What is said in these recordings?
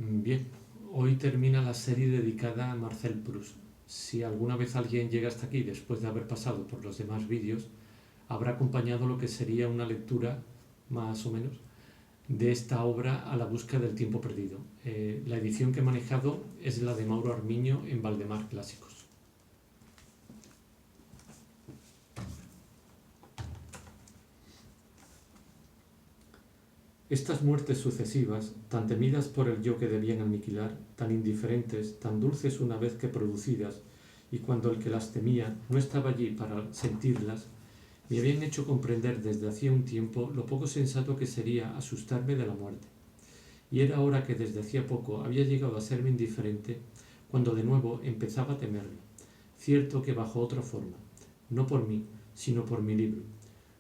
Bien, hoy termina la serie dedicada a Marcel Proust. Si alguna vez alguien llega hasta aquí después de haber pasado por los demás vídeos, habrá acompañado lo que sería una lectura, más o menos, de esta obra a la búsqueda del tiempo perdido. La edición que he manejado es la de Mauro Armiño en Valdemar Clásicos. Estas muertes sucesivas, tan temidas por el yo que debían aniquilar, tan indiferentes, tan dulces una vez que producidas, y cuando el que las temía no estaba allí para sentirlas, me habían hecho comprender desde hacía un tiempo lo poco sensato que sería asustarme de la muerte. Y era ahora que desde hacía poco había llegado a serme indiferente, cuando de nuevo empezaba a temerla, cierto que bajo otra forma, no por mí, sino por mi libro,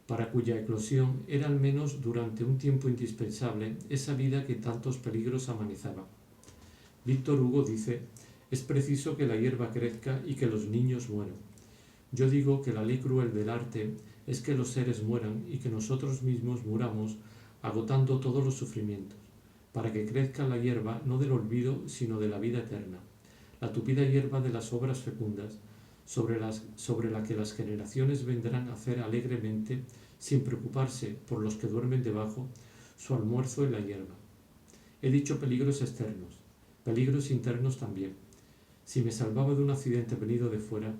para cuya eclosión era al menos durante un tiempo indispensable esa vida que tantos peligros amenazaba. Víctor Hugo dice: es preciso que la hierba crezca y que los niños mueran. Yo digo que la ley cruel del arte es que los seres mueran y que nosotros mismos muramos, agotando todos los sufrimientos, para que crezca la hierba no del olvido sino de la vida eterna, la tupida hierba de las obras fecundas, sobre la que las generaciones vendrán a hacer alegremente, sin preocuparse por los que duermen debajo, su almuerzo en la hierba. He dicho peligros externos, peligros internos también. Si me salvaba de un accidente venido de fuera,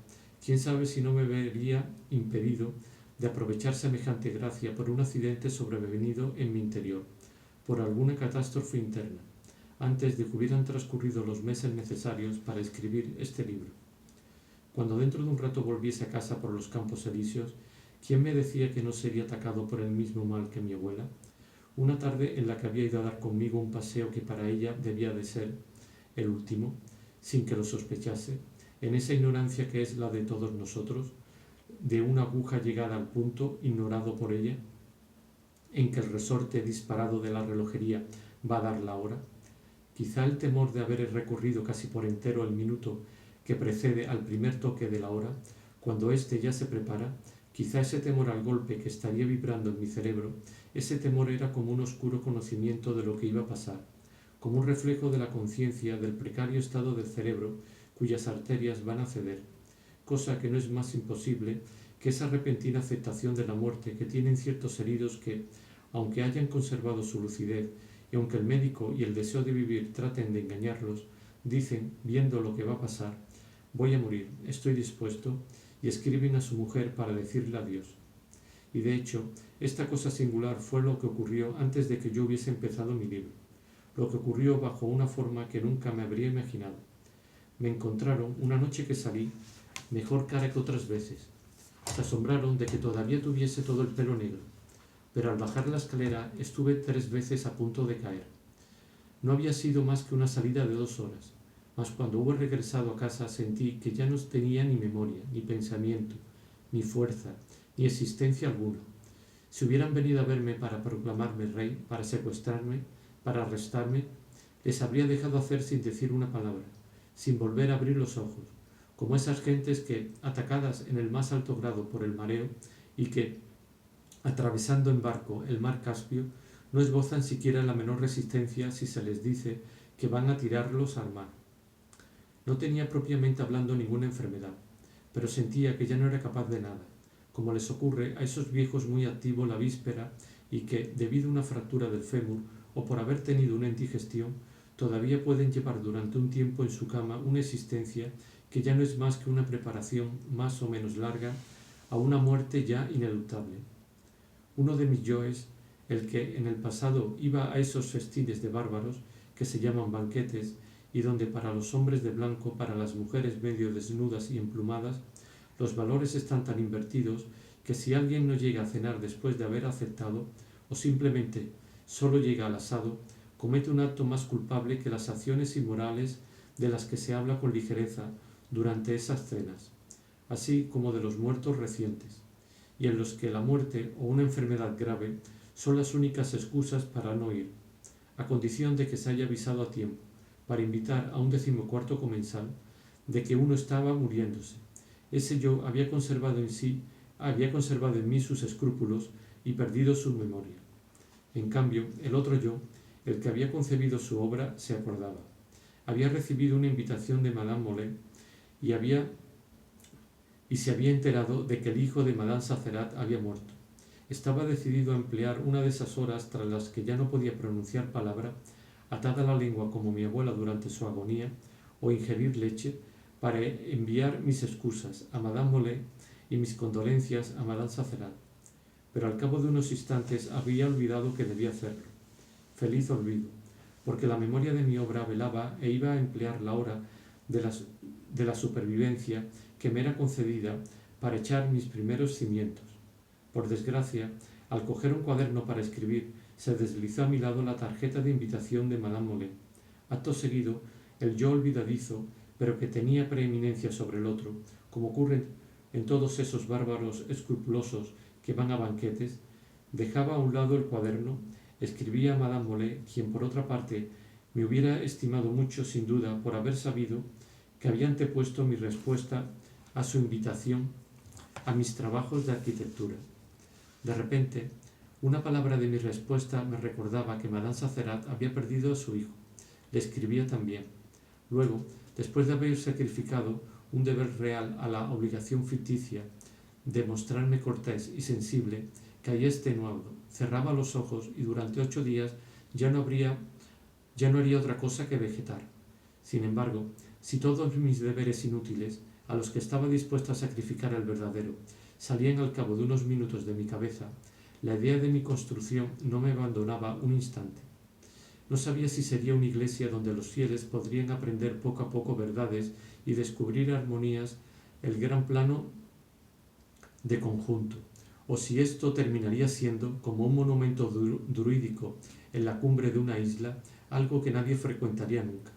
quién sabe si no me vería impedido de aprovechar semejante gracia por un accidente sobrevenido en mi interior, por alguna catástrofe interna, antes de que hubieran transcurrido los meses necesarios para escribir este libro. Cuando dentro de un rato volviese a casa por los campos elíseos, ¿quién me decía que no sería atacado por el mismo mal que mi abuela? Una tarde en la que había ido a dar conmigo un paseo que para ella debía de ser el último, sin que lo sospechase, en esa ignorancia que es la de todos nosotros, de una aguja llegada al punto ignorado por ella, en que el resorte disparado de la relojería va a dar la hora. Quizá el temor de haber recorrido casi por entero el minuto que precede al primer toque de la hora, cuando éste ya se prepara, quizá ese temor al golpe que estaría vibrando en mi cerebro, ese temor era como un oscuro conocimiento de lo que iba a pasar, como un reflejo de la conciencia del precario estado del cerebro cuyas arterias van a ceder, cosa que no es más imposible que esa repentina aceptación de la muerte que tienen ciertos heridos que, aunque hayan conservado su lucidez y aunque el médico y el deseo de vivir traten de engañarlos, dicen, viendo lo que va a pasar: voy a morir, estoy dispuesto, y escriben a su mujer para decirle adiós. Y de hecho, esta cosa singular fue lo que ocurrió antes de que yo hubiese empezado mi libro, lo que ocurrió bajo una forma que nunca me habría imaginado. Me encontraron una noche que salí, mejor cara que otras veces. Se asombraron de que todavía tuviese todo el pelo negro, pero al bajar la escalera estuve 3 veces a punto de caer. No había sido más que una salida de 2 horas, mas cuando hube regresado a casa sentí que ya no tenía ni memoria, ni pensamiento, ni fuerza, ni existencia alguna. Si hubieran venido a verme para proclamarme rey, para secuestrarme, para arrestarme, les habría dejado hacer sin decir una palabra, sin volver a abrir los ojos, como esas gentes que, atacadas en el más alto grado por el mareo y que, atravesando en barco el mar Caspio, no esbozan siquiera la menor resistencia si se les dice que van a tirarlos al mar. No tenía propiamente hablando ninguna enfermedad, pero sentía que ya no era capaz de nada, como les ocurre a esos viejos muy activos la víspera y que, debido a una fractura del fémur o por haber tenido una indigestión, todavía pueden llevar durante un tiempo en su cama una existencia que ya no es más que una preparación más o menos larga a una muerte ya ineluctable. Uno de mis yoes, el que en el pasado iba a esos festines de bárbaros que se llaman banquetes y donde para los hombres de blanco, para las mujeres medio desnudas y emplumadas, los valores están tan invertidos que si alguien no llega a cenar después de haber aceptado, o simplemente solo llega al asado, comete un acto más culpable que las acciones inmorales de las que se habla con ligereza durante esas cenas, así como de los muertos recientes, y en los que la muerte o una enfermedad grave son las únicas excusas para no ir, a condición de que se haya avisado a tiempo, para invitar a un 14º comensal, de que uno estaba muriéndose. Ese yo había conservado en mí sus escrúpulos y perdido su memoria. En cambio, el otro yo, El que había concebido su obra se acordaba. Había recibido una invitación de Madame Molé y se había enterado de que el hijo de Madame Sacerat había muerto. Estaba decidido a emplear una de esas horas tras las que ya no podía pronunciar palabra, atada a la lengua como mi abuela durante su agonía, o ingerir leche, para enviar mis excusas a Madame Molé y mis condolencias a Madame Sacerat. Pero al cabo de unos instantes había olvidado que debía hacerlo. Feliz olvido, porque la memoria de mi obra velaba e iba a emplear la hora de la supervivencia que me era concedida para echar mis primeros cimientos. Por desgracia, al coger un cuaderno para escribir, se deslizó a mi lado la tarjeta de invitación de Madame Molé. Acto seguido, el yo olvidadizo, pero que tenía preeminencia sobre el otro, como ocurre en todos esos bárbaros escrupulosos que van a banquetes, dejaba a un lado el cuaderno, escribía a Madame Molé, quien por otra parte me hubiera estimado mucho sin duda por haber sabido que había antepuesto mi respuesta a su invitación a mis trabajos de arquitectura. De repente, una palabra de mi respuesta me recordaba que Madame Sacerat había perdido a su hijo. Le escribía también. Luego, después de haber sacrificado un deber real a la obligación ficticia de mostrarme cortés y sensible, caí extenuado, cerraba los ojos y durante 8 días ya no haría otra cosa que vegetar. Sin embargo, si todos mis deberes inútiles, a los que estaba dispuesto a sacrificar el verdadero, salían al cabo de unos minutos de mi cabeza, la idea de mi construcción no me abandonaba un instante. No sabía si sería una iglesia donde los fieles podrían aprender poco a poco verdades y descubrir armonías, el gran plano de conjunto, o si esto terminaría siendo, como un monumento druídico en la cumbre de una isla, algo que nadie frecuentaría nunca.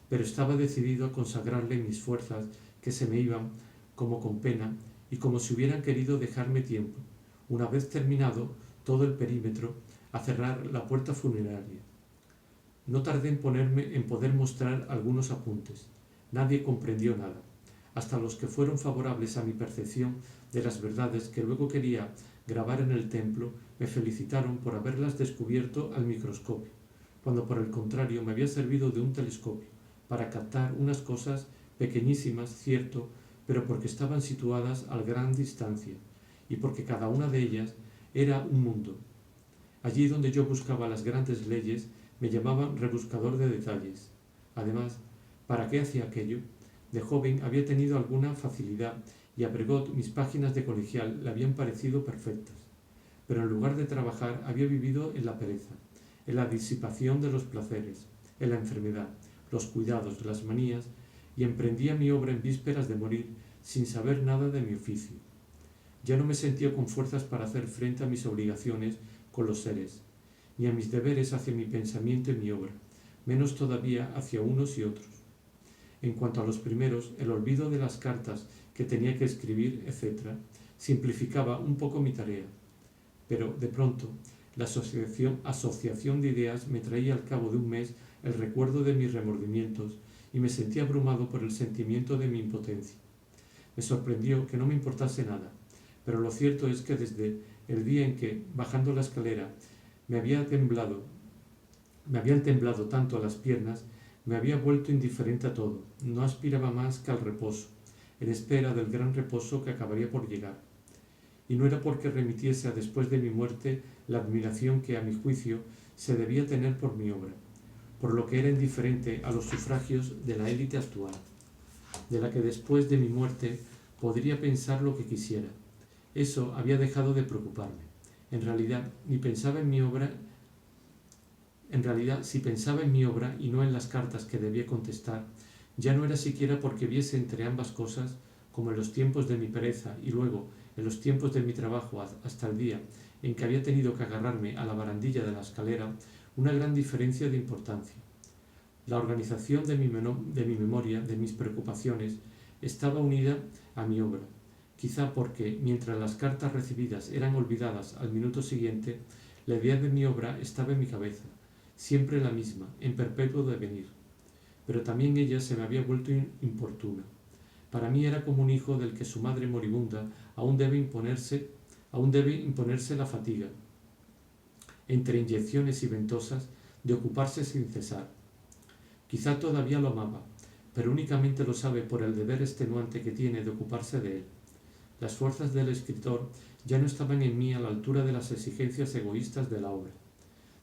Pero estaba decidido a consagrarle mis fuerzas, que se me iban como con pena y como si hubieran querido dejarme tiempo, una vez terminado todo el perímetro, a cerrar la puerta funeraria. No tardé en poder mostrar algunos apuntes. Nadie comprendió nada. Hasta los que fueron favorables a mi percepción de las verdades que luego quería grabar en el templo me felicitaron por haberlas descubierto al microscopio, cuando por el contrario me había servido de un telescopio para captar unas cosas pequeñísimas, cierto, pero porque estaban situadas a gran distancia y porque cada una de ellas era un mundo. Allí donde yo buscaba las grandes leyes me llamaban rebuscador de detalles. Además, ¿para qué hacía aquello? De joven había tenido alguna facilidad y a Bregot mis páginas de colegial le habían parecido perfectas. Pero en lugar de trabajar había vivido en la pereza, en la disipación de los placeres, en la enfermedad, los cuidados, las manías, y emprendía mi obra en vísperas de morir sin saber nada de mi oficio. Ya no me sentía con fuerzas para hacer frente a mis obligaciones con los seres, ni a mis deberes hacia mi pensamiento y mi obra, menos todavía hacia unos y otros. En cuanto a los primeros, el olvido de las cartas que tenía que escribir, etc., simplificaba un poco mi tarea. Pero, de pronto, la asociación de ideas me traía al cabo de un mes el recuerdo de mis remordimientos y me sentía abrumado por el sentimiento de mi impotencia. Me sorprendió que no me importase nada, pero lo cierto es que desde el día en que, bajando la escalera, me habían temblado tanto las piernas, me había vuelto indiferente a todo. No aspiraba más que al reposo, en espera del gran reposo que acabaría por llegar. Y no era porque remitiese a después de mi muerte la admiración que, a mi juicio, se debía tener por mi obra, por lo que era indiferente a los sufragios de la élite actual, de la que después de mi muerte podría pensar lo que quisiera. Eso había dejado de preocuparme. En realidad, si pensaba en mi obra y no en las cartas que debía contestar, ya no era siquiera porque viese entre ambas cosas, como en los tiempos de mi pereza y luego en los tiempos de mi trabajo hasta el día en que había tenido que agarrarme a la barandilla de la escalera, una gran diferencia de importancia. La organización de mi memoria, de mis preocupaciones, estaba unida a mi obra, quizá porque, mientras las cartas recibidas eran olvidadas al minuto siguiente, la idea de mi obra estaba en mi cabeza, siempre la misma, en perpetuo devenir. Pero también ella se me había vuelto importuna. Para mí era como un hijo del que su madre moribunda aún debe imponerse la fatiga. Entre inyecciones y ventosas de ocuparse sin cesar. Quizá todavía lo amaba, pero únicamente lo sabe por el deber extenuante que tiene de ocuparse de él. Las fuerzas del escritor ya no estaban en mí a la altura de las exigencias egoístas de la obra.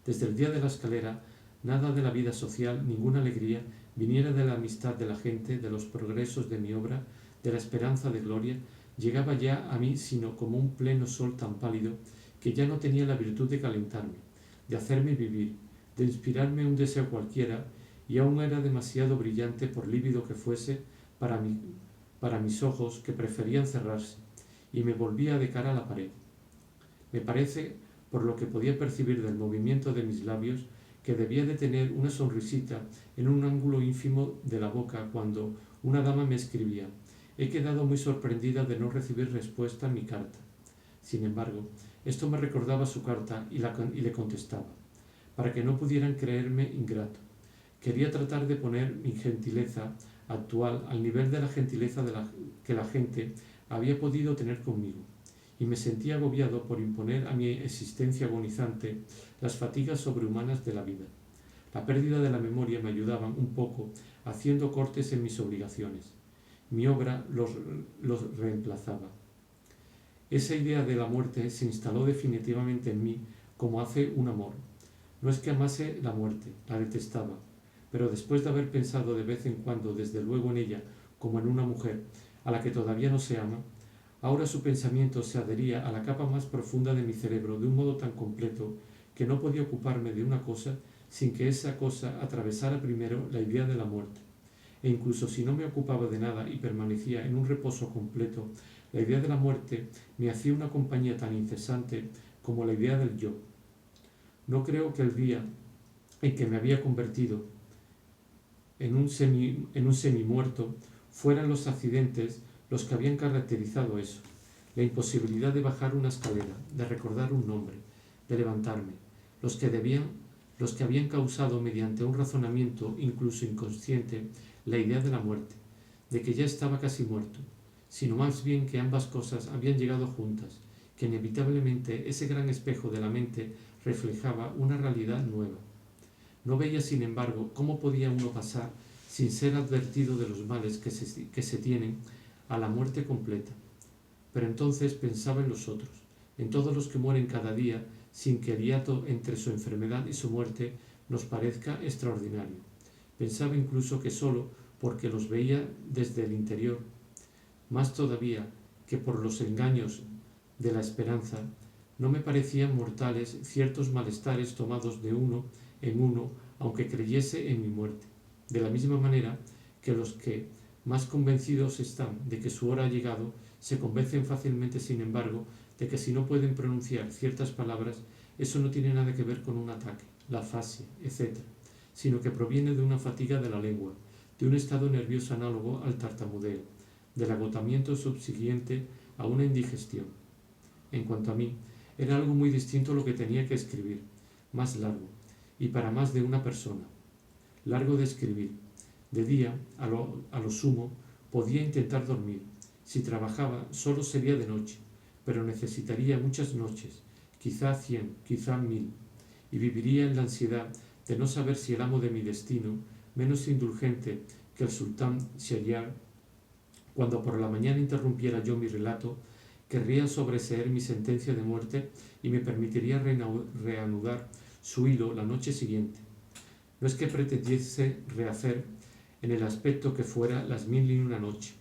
Desde el día de la escalera, nada de la vida social, ninguna alegría, viniera de la amistad de la gente, de los progresos de mi obra, de la esperanza de gloria, llegaba ya a mí sino como un pleno sol tan pálido que ya no tenía la virtud de calentarme, de hacerme vivir, de inspirarme un deseo cualquiera, y aún era demasiado brillante por lívido que fuese para mis ojos que preferían cerrarse, y me volvía de cara a la pared. Me parece, por lo que podía percibir del movimiento de mis labios, que debía de tener una sonrisita en un ángulo ínfimo de la boca cuando una dama me escribía: «He quedado muy sorprendida de no recibir respuesta a mi carta». Sin embargo, esto me recordaba su carta y le contestaba, para que no pudieran creerme ingrato. Quería tratar de poner mi gentileza actual al nivel de la gentileza que la gente había podido tener conmigo, y me sentía agobiado por imponer a mi existencia agonizante las fatigas sobrehumanas de la vida. La pérdida de la memoria me ayudaba un poco haciendo cortes en mis obligaciones. Mi obra los reemplazaba. Esa idea de la muerte se instaló definitivamente en mí como hace un amor. No es que amase la muerte, la detestaba, pero después de haber pensado de vez en cuando desde luego en ella como en una mujer a la que todavía no se ama, ahora su pensamiento se adhería a la capa más profunda de mi cerebro de un modo tan completo que no podía ocuparme de una cosa sin que esa cosa atravesara primero la idea de la muerte. E incluso si no me ocupaba de nada y permanecía en un reposo completo, la idea de la muerte me hacía una compañía tan incesante como la idea del yo. No creo que el día en que me había convertido en un semi-muerto fueran los accidentes los que habían caracterizado eso. La imposibilidad de bajar una escalera, de recordar un nombre, de levantarme, los que habían causado mediante un razonamiento incluso inconsciente la idea de la muerte, de que ya estaba casi muerto, sino más bien que ambas cosas habían llegado juntas, que inevitablemente ese gran espejo de la mente reflejaba una realidad nueva. No veía, sin embargo, cómo podía uno pasar sin ser advertido de los males que se tienen a la muerte completa. Pero entonces pensaba en los otros, en todos los que mueren cada día sin que el hiato entre su enfermedad y su muerte nos parezca extraordinario. Pensaba incluso que solo porque los veía desde el interior, más todavía que por los engaños de la esperanza, no me parecían mortales ciertos malestares tomados de uno en uno, aunque creyese en mi muerte, de la misma manera que los que más convencidos están de que su hora ha llegado, se convencen fácilmente, sin embargo, de que si no pueden pronunciar ciertas palabras, eso no tiene nada que ver con un ataque, la afasia, etc., sino que proviene de una fatiga de la lengua, de un estado nervioso análogo al tartamudeo, del agotamiento subsiguiente a una indigestión. En cuanto a mí, era algo muy distinto lo que tenía que escribir, más largo, y para más de una persona. Largo de escribir. De día, a lo sumo, podía intentar dormir. Si trabajaba, solo sería de noche, pero necesitaría muchas noches, quizá 100, quizá 1000, y viviría en la ansiedad de no saber si el amo de mi destino, menos indulgente que el sultán Shahryar, cuando por la mañana interrumpiera yo mi relato, querría sobreseer mi sentencia de muerte y me permitiría reanudar su hilo la noche siguiente. No es que pretendiese rehacer en el aspecto que fuera las 1001 noche,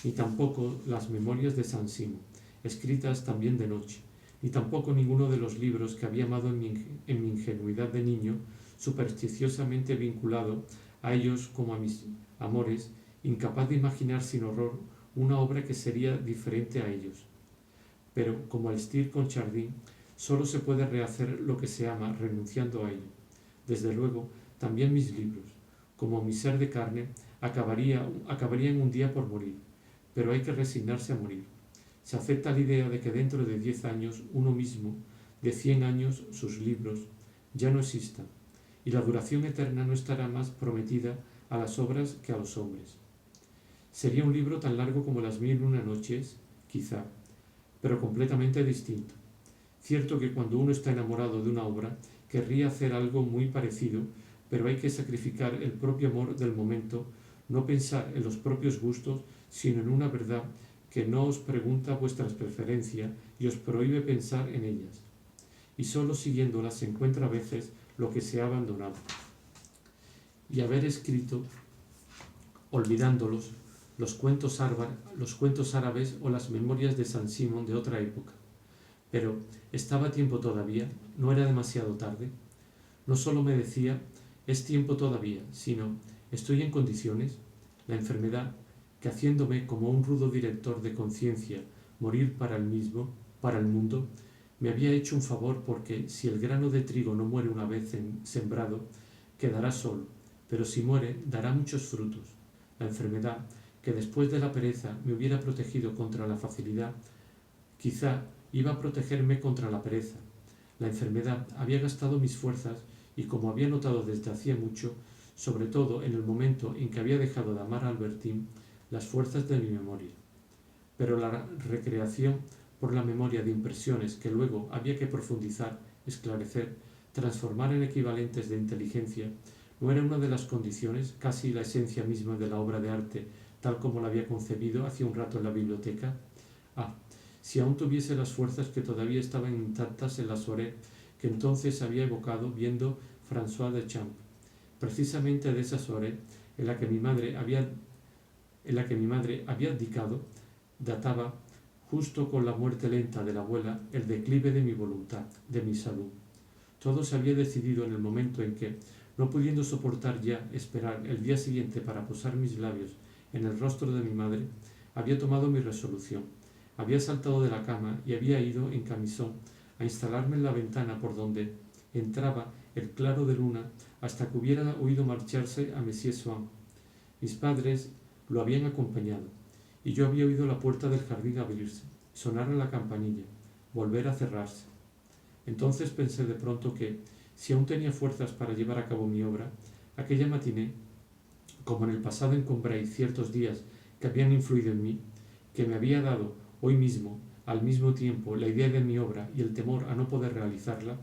ni tampoco las memorias de San Simo, escritas también de noche, ni tampoco ninguno de los libros que había amado en mi ingenuidad de niño, supersticiosamente vinculado a ellos como a mis amores, incapaz de imaginar sin horror una obra que sería diferente a ellos. Pero, como al Stir con Chardin, solo se puede rehacer lo que se ama renunciando a ello. Desde luego, también mis libros, como mi ser de carne, acabarían un día por morir, pero hay que resignarse a morir. Se acepta la idea de que dentro de 10 años uno mismo, de 100 años sus libros, ya no existan, y la duración eterna no estará más prometida a las obras que a los hombres. Sería un libro tan largo como las 1001 noches, quizá, pero completamente distinto. Cierto que cuando uno está enamorado de una obra, querría hacer algo muy parecido, pero hay que sacrificar el propio amor del momento, no pensar en los propios gustos, sino en una verdad que no os pregunta vuestras preferencias y os prohíbe pensar en ellas. Y solo siguiéndolas se encuentra a veces lo que se ha abandonado. Y haber escrito, olvidándolos, los cuentos árabes o las memorias de San Simón de otra época. Pero, ¿estaba a tiempo todavía? ¿No era demasiado tarde? No solo me decía, es tiempo todavía, sino, ¿estoy en condiciones? La enfermedad, que haciéndome como un rudo director de conciencia morir para el mundo, me había hecho un favor porque si el grano de trigo no muere una vez sembrado, quedará solo, pero si muere, dará muchos frutos. La enfermedad, que después de la pereza me hubiera protegido contra la facilidad, quizá iba a protegerme contra la pereza. La enfermedad había gastado mis fuerzas y, como había notado desde hacía mucho, sobre todo en el momento en que había dejado de amar a Albertín, las fuerzas de mi memoria. Pero la recreación por la memoria de impresiones que luego había que profundizar, esclarecer, transformar en equivalentes de inteligencia, no era una de las condiciones, casi la esencia misma de la obra de arte, tal como la había concebido hacía un rato en la biblioteca. Si aún tuviese las fuerzas que todavía estaban intactas en la soirée que entonces había evocado viendo François de Champ, precisamente de esa soirée en la que mi madre había abdicado, databa, justo con la muerte lenta de la abuela, el declive de mi voluntad, de mi salud. Todo se había decidido en el momento en que, no pudiendo soportar ya esperar el día siguiente para posar mis labios en el rostro de mi madre, había tomado mi resolución. Había saltado de la cama y había ido en camisón a instalarme en la ventana por donde entraba el claro de luna hasta que hubiera oído marcharse a Monsieur Swann. Mis padres lo habían acompañado y yo había oído la puerta del jardín abrirse, sonar a la campanilla, volver a cerrarse. Entonces pensé de pronto que, si aún tenía fuerzas para llevar a cabo mi obra, aquella matiné, como en el pasado en Combray ciertos días que habían influido en mí, que me había dado hoy mismo, al mismo tiempo, la idea de mi obra y el temor a no poder realizarla,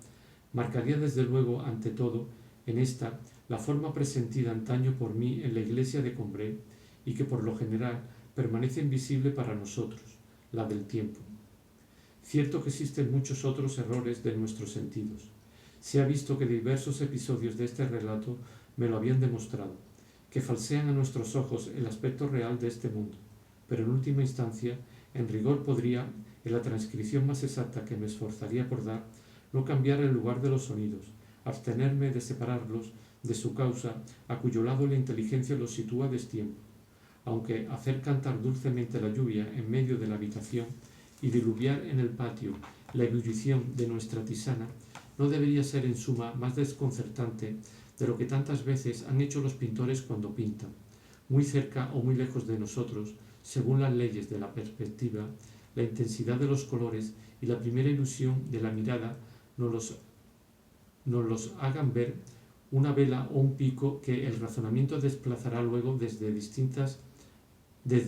marcaría desde luego, ante todo, en esta, la forma presentida antaño por mí en la iglesia de Combray y que por lo general permanece invisible para nosotros, la del tiempo. Cierto que existen muchos otros errores de nuestros sentidos. Se ha visto que diversos episodios de este relato me lo habían demostrado, que falsean a nuestros ojos el aspecto real de este mundo, pero en última instancia, en rigor podría, en la transcripción más exacta que me esforzaría por dar, no cambiar el lugar de los sonidos, abstenerme de separarlos de su causa, a cuyo lado la inteligencia los sitúa a destiempo, aunque hacer cantar dulcemente la lluvia en medio de la habitación y diluviar en el patio la ebullición de nuestra tisana no debería ser en suma más desconcertante de lo que tantas veces han hecho los pintores cuando pintan, muy cerca o muy lejos de nosotros, según las leyes de la perspectiva, la intensidad de los colores y la primera ilusión de la mirada nos los hagan ver una vela o un pico que el razonamiento desplazará luego desde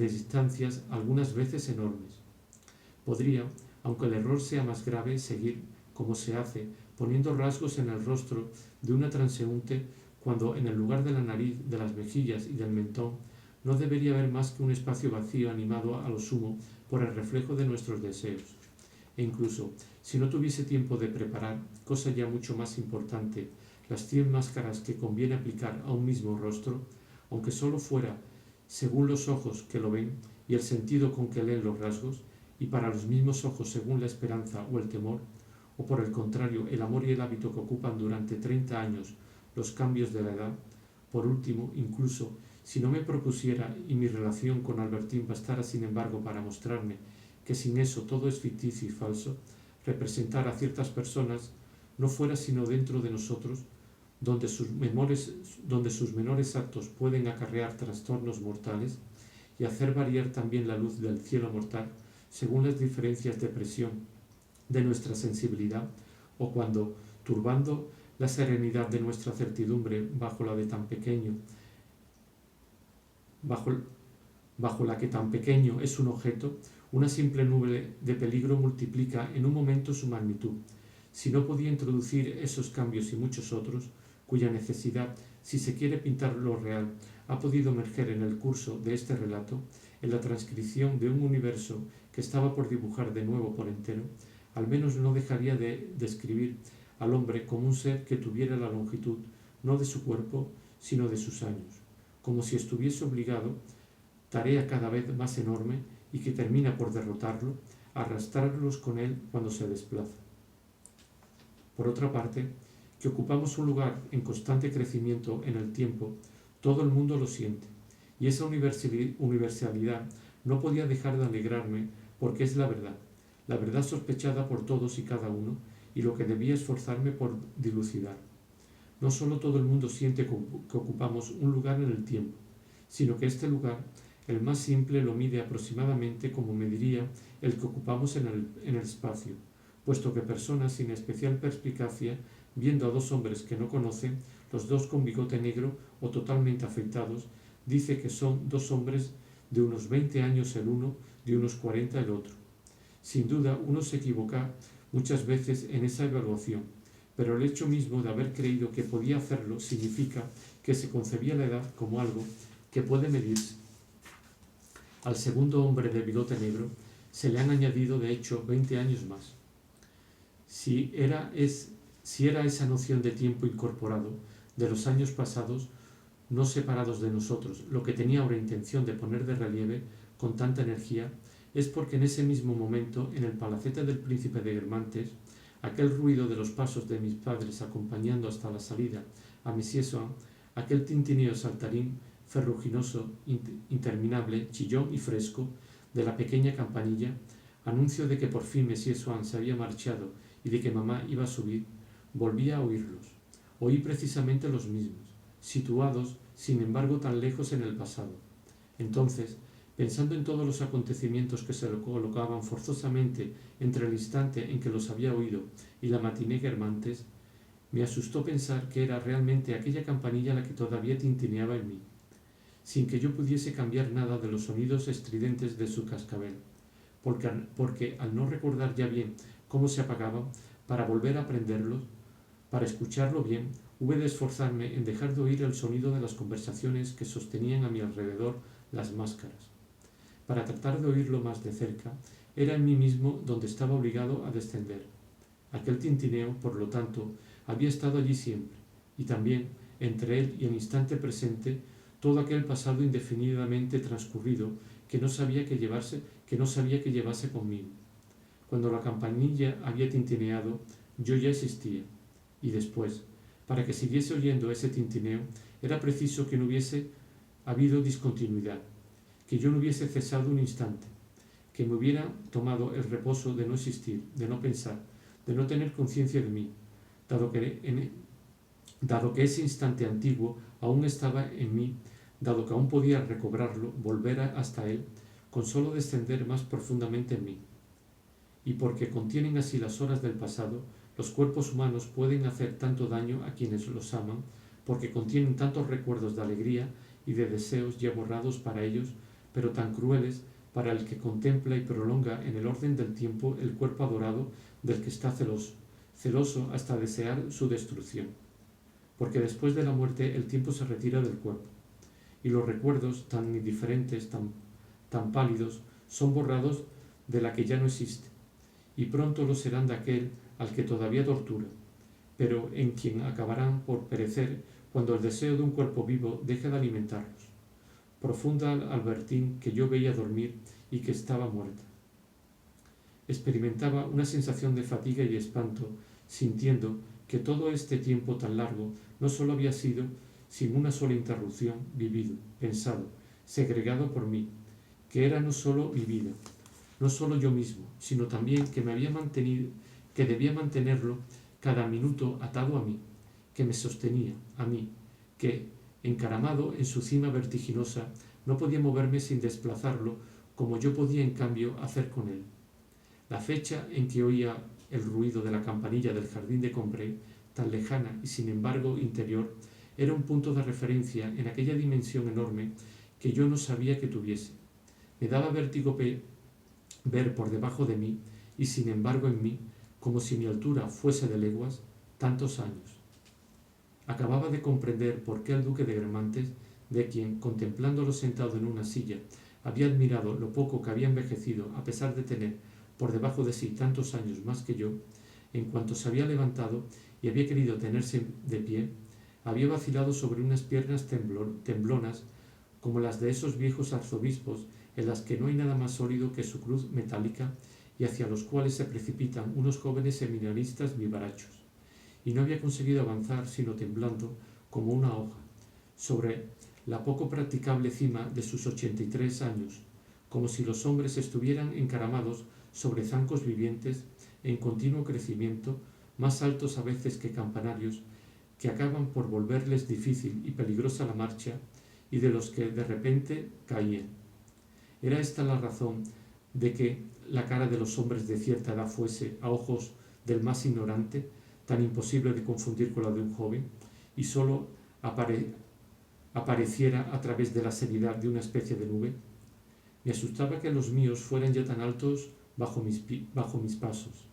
distancias algunas veces enormes. Podría, aunque el error sea más grave, seguir, como se hace, poniendo rasgos en el rostro de una transeúnte cuando en el lugar de la nariz, de las mejillas y del mentón no debería haber más que un espacio vacío animado a lo sumo por el reflejo de nuestros deseos. E incluso, si no tuviese tiempo de preparar, cosa ya mucho más importante, las 100 máscaras que conviene aplicar a un mismo rostro, aunque solo fuera según los ojos que lo ven y el sentido con que leen los rasgos, y para los mismos ojos según la esperanza o el temor, o por el contrario el amor y el hábito que ocupan durante 30 años los cambios de la edad. Por último, incluso si no me propusiera y mi relación con Albertín bastara sin embargo para mostrarme que sin eso todo es ficticio y falso, representar a ciertas personas no fuera sino dentro de nosotros, donde sus menores actos pueden acarrear trastornos mortales y hacer variar también la luz del cielo mortal según las diferencias de presión de nuestra sensibilidad, o cuando, turbando la serenidad de nuestra certidumbre bajo la que tan pequeño es un objeto, una simple nube de peligro multiplica en un momento su magnitud. Si no podía introducir esos cambios y muchos otros, cuya necesidad, si se quiere pintar lo real, ha podido emerger en el curso de este relato, en la transcripción de un universo que estaba por dibujar de nuevo por entero, al menos no dejaría de describir al hombre como un ser que tuviera la longitud no de su cuerpo, sino de sus años, como si estuviese obligado, tarea cada vez más enorme y que termina por derrotarlo, a arrastrarlos con él cuando se desplaza. Por otra parte, que ocupamos un lugar en constante crecimiento en el tiempo, todo el mundo lo siente, y esa universalidad no podía dejar de alegrarme porque es la verdad sospechada por todos y cada uno, y lo que debía esforzarme por dilucidar. No solo todo el mundo siente que ocupamos un lugar en el tiempo, sino que este lugar, el más simple, lo mide aproximadamente como mediría el que ocupamos en el espacio, puesto que personas sin especial perspicacia, viendo a dos hombres que no conocen, los dos con bigote negro o totalmente afeitados, dice que son dos hombres de unos 20 años el uno, de unos 40 el otro. Sin duda, uno se equivoca muchas veces en esa evaluación, pero el hecho mismo de haber creído que podía hacerlo significa que se concebía la edad como algo que puede medirse. Al segundo hombre de bigote negro se le han añadido de hecho 20 años más. Si era esa noción de tiempo incorporado de los años pasados, no separados de nosotros, lo que tenía ahora intención de poner de relieve con tanta energía, es porque en ese mismo momento, en el palacete del príncipe de Guermantes, aquel ruido de los pasos de mis padres acompañando hasta la salida a Monsieur Swann, aquel tintineo saltarín, ferruginoso, interminable, chillón y fresco, de la pequeña campanilla, anuncio de que por fin Monsieur Swann se había marchado y de que mamá iba a subir, volví a oírlos. Oí precisamente los mismos, situados, sin embargo, tan lejos en el pasado. Entonces, pensando en todos los acontecimientos que se colocaban forzosamente entre el instante en que los había oído y la matiné Guermantes, me asustó pensar que era realmente aquella campanilla la que todavía tintineaba en mí, sin que yo pudiese cambiar nada de los sonidos estridentes de su cascabel, porque al no recordar ya bien cómo se apagaban, para volver a aprenderlos, para escucharlo bien, hube de esforzarme en dejar de oír el sonido de las conversaciones que sostenían a mi alrededor las máscaras. Para tratar de oírlo más de cerca, era en mí mismo donde estaba obligado a descender. Aquel tintineo, por lo tanto, había estado allí siempre, y también, entre él y el instante presente, todo aquel pasado indefinidamente transcurrido que no sabía que llevase conmigo. Cuando la campanilla había tintineado, yo ya existía, y después, para que siguiese oyendo ese tintineo, era preciso que no hubiese habido discontinuidad, que yo no hubiese cesado un instante, que me hubiera tomado el reposo de no existir, de no pensar, de no tener conciencia de mí, dado que ese instante antiguo aún estaba en mí, dado que aún podía recobrarlo, volver hasta él, con solo descender más profundamente en mí. Y porque contienen así las horas del pasado, los cuerpos humanos pueden hacer tanto daño a quienes los aman, porque contienen tantos recuerdos de alegría y de deseos ya borrados para ellos, pero tan crueles para el que contempla y prolonga en el orden del tiempo el cuerpo adorado del que está celoso hasta desear su destrucción. Porque después de la muerte el tiempo se retira del cuerpo, y los recuerdos tan indiferentes, tan pálidos, son borrados de la que ya no existe, y pronto lo serán de aquel al que todavía tortura, pero en quien acabarán por perecer cuando el deseo de un cuerpo vivo deje de alimentarlos. Profunda Albertín que yo veía dormir y que estaba muerta. Experimentaba una sensación de fatiga y espanto, sintiendo que todo este tiempo tan largo no solo había sido, sin una sola interrupción, vivido, pensado, segregado por mí, que era no solo mi vida, no solo yo mismo, sino también que debía mantenerlo cada minuto atado a mí, que me sostenía a mí, que, encaramado en su cima vertiginosa, no podía moverme sin desplazarlo, como yo podía en cambio hacer con él. La fecha en que oía el ruido de la campanilla del jardín de Combray, tan lejana y sin embargo interior, era un punto de referencia en aquella dimensión enorme que yo no sabía que tuviese. Me daba vértigo ver por debajo de mí, y sin embargo en mí, como si mi altura fuese de leguas, tantos años. Acababa de comprender por qué el duque de Guermantes, de quien, contemplándolo sentado en una silla, había admirado lo poco que había envejecido a pesar de tener por debajo de sí tantos años más que yo, en cuanto se había levantado y había querido tenerse de pie, había vacilado sobre unas piernas temblonas como las de esos viejos arzobispos en las que no hay nada más sólido que su cruz metálica y hacia los cuales se precipitan unos jóvenes seminaristas vivarachos, y no había conseguido avanzar sino temblando como una hoja sobre la poco practicable cima de sus 83 años, como si los hombres estuvieran encaramados sobre zancos vivientes en continuo crecimiento, más altos a veces que campanarios, que acaban por volverles difícil y peligrosa la marcha y de los que de repente caían. Era esta la razón de que la cara de los hombres de cierta edad fuese, a ojos del más ignorante, tan imposible de confundir con la de un joven, y sólo apareciera a través de la seriedad de una especie de nube. Me asustaba que los míos fueran ya tan altos bajo mis pasos.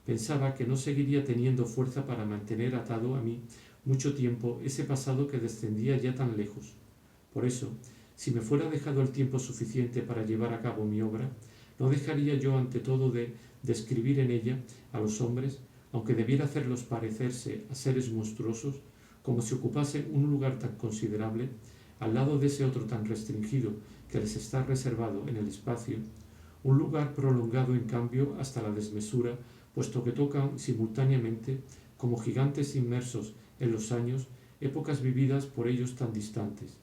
Pensaba que no seguiría teniendo fuerza para mantener atado a mí mucho tiempo ese pasado que descendía ya tan lejos. Por eso, si me fuera dejado el tiempo suficiente para llevar a cabo mi obra, no dejaría yo ante todo de describir en ella a los hombres, aunque debiera hacerlos parecerse a seres monstruosos, como si ocupasen un lugar tan considerable al lado de ese otro tan restringido que les está reservado en el espacio, un lugar prolongado en cambio hasta la desmesura, puesto que tocan simultáneamente, como gigantes inmersos en los años, épocas vividas por ellos tan distantes,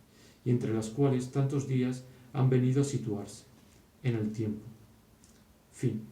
y entre las cuales tantos días han venido a situarse en el tiempo. Fin.